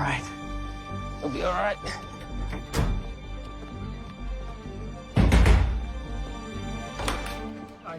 right. He'll be all right.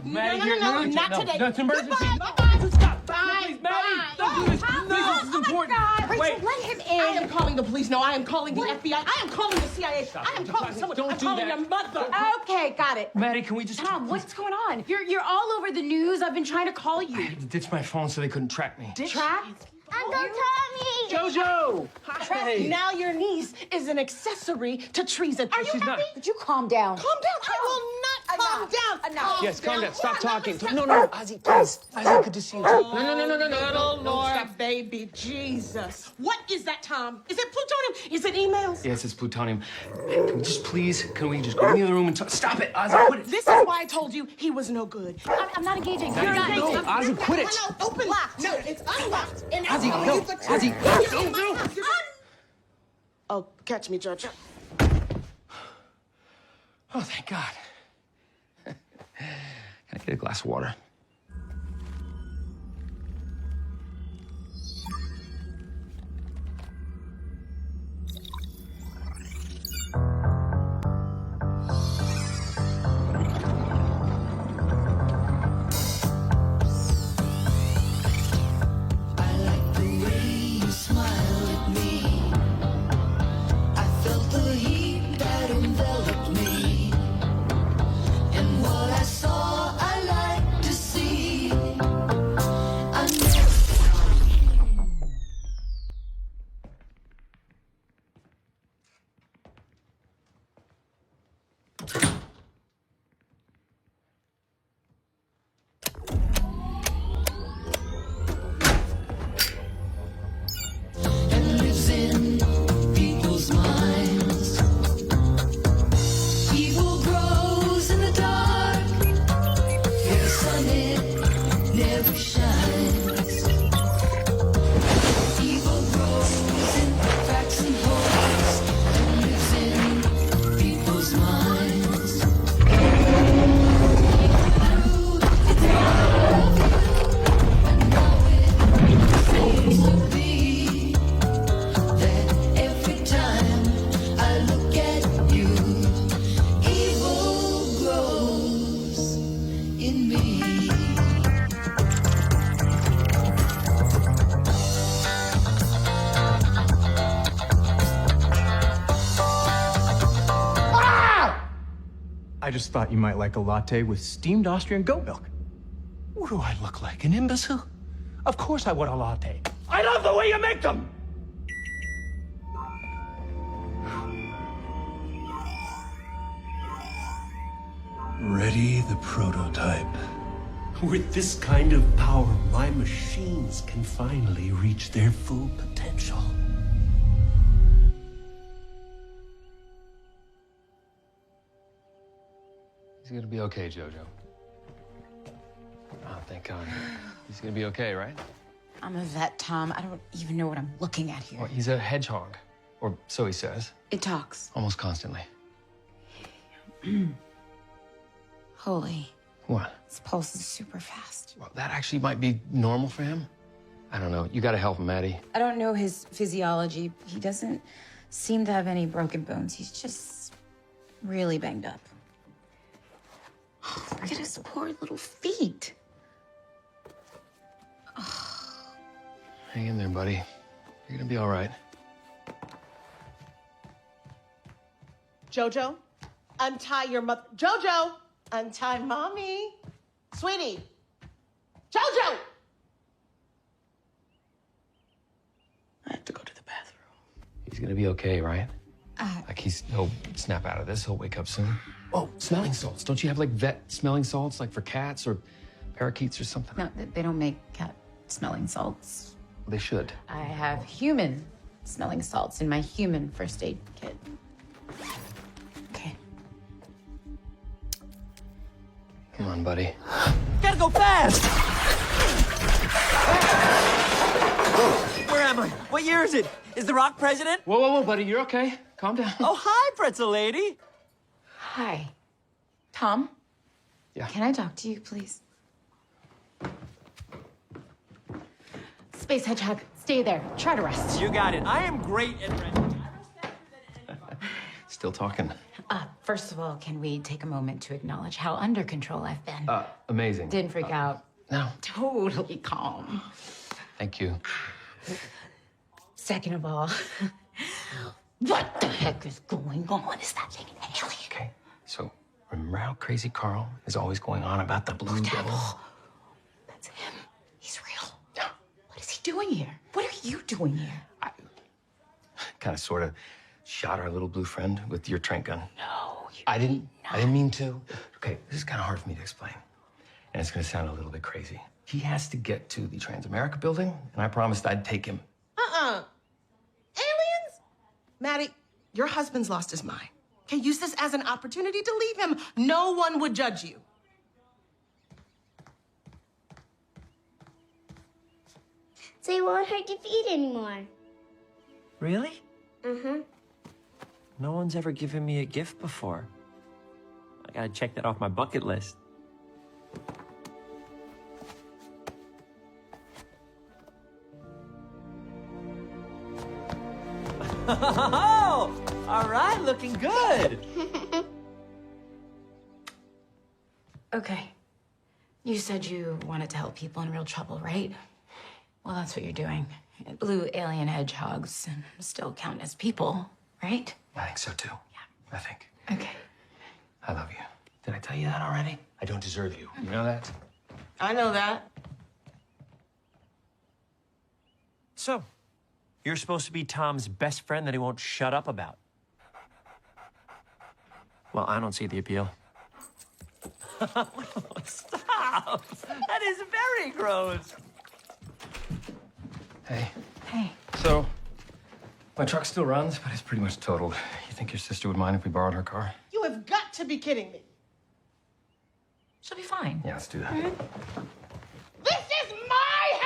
Maddie, no, not today. That's emergency. Goodbye. No, stop. Bye. Please, Maddie, don't do this. Tom, Please, this is important. Rachel, Wait. let him in. I am calling the police. No, I am calling the FBI. I am calling the CIA. Stop. I am calling someone. Don't I'm do calling that. your mother. Okay, got it. Maddie, can we just... Tom, what's going on? You're all over the news. I've been trying to call I you. had to ditch my phone so they couldn't track me. Track? Uncle Tommy! Jojo! Hi. Now your niece is an accessory to treason. Are you She's happy? not. Would you calm down? Calm down. I will not calm down. Enough. Yes, calm down. Stop talking. No, Ozzy, please. Ozzy, good to see you. No. Little Laura, baby, Jesus. What is that, Tom? Is it plutonium? Is it emails? Yes, it's plutonium. Can we just go in the other room and talk? Stop it, Ozzy, quit it. This is why I told you he was no good. I'm not engaging. You're not engaging. Ozzy, quit it. No, open. Locked. No, it's unlocked. And Ozzy, no. Ozzy, no. Oh, catch me, Georgia. Oh, thank God. Can I get a glass of water? I just thought you might like a latte with steamed Austrian goat milk. What do I look like, an imbecile? Of course I want a latte. I love the way you make them! Ready the prototype. With this kind of power, my machines can finally reach their full potential. He's gonna be okay, Jojo. Oh, thank God. He's gonna be okay, right? I'm a vet, Tom. I don't even know what I'm looking at here. Well, he's a hedgehog. Or so he says. It talks. Almost constantly. Holy. What? His pulse is super fast. Well, that actually might be normal for him. I don't know. You gotta help him, Maddie. I don't know his physiology. He doesn't seem to have any broken bones. He's just really banged up. Look at his poor little feet. Hang in there, buddy. You're gonna be all right. Jojo, untie your mother. Jojo, untie mommy. Sweetie. Jojo! I have to go to the bathroom. He's gonna be okay, right? Like he'll snap out of this. He'll wake up soon. Oh, smelling salts. Don't you have like vet smelling salts, like for cats or parakeets or something? No, they don't make cat smelling salts. They should. I have human smelling salts in my human first aid kit. Okay. Come on, buddy. Gotta go fast! Where am I? What year is it? Is The Rock president? Whoa, buddy. You're okay. Calm down. Oh, hi, pretzel lady. Hi. Tom? Yeah. Can I talk to you, please? Space Hedgehog, Stay there. Try to rest. You got it. I am great at resting. Still talking. First of all, can we take a moment to acknowledge how under control I've been? Amazing. Didn't freak out. No. Totally calm. Thank you. Second of all, what the heck is going on? Is that thing an alien? Okay, so remember how crazy Carl is always going on about the blue devil? That's him. He's real. Yeah. What is he doing here? What are you doing here? Kind of, sort of shot our little blue friend with your trank gun. No, I didn't mean to. Okay, this is kind of hard for me to explain. And it's gonna sound a little bit crazy. He has to get to the Transamerica building, and I promised I'd take him. Aliens? Maddie, your husband's lost his mind. Okay, use this as an opportunity to leave him. No one would judge you. So you won't hurt your feet anymore. Really? No one's ever given me a gift before. I gotta check that off my bucket list. Oh, all right, looking good. Okay. You said you wanted to help people in real trouble, right? Well, that's what you're doing. Blue alien hedgehogs still count as people, right? I think so too. Yeah. I think. Okay. I love you. Did I tell you that already? I don't deserve you. You know that? I know that. So, you're supposed to be Tom's best friend that he won't shut up about. Well, I don't see the appeal. Stop! That is very gross. Hey. Hey. So, my truck still runs, but it's pretty much totaled. You think your sister would mind if we borrowed her car? You have got to be kidding me. She'll be fine. Yeah, let's do that. This is my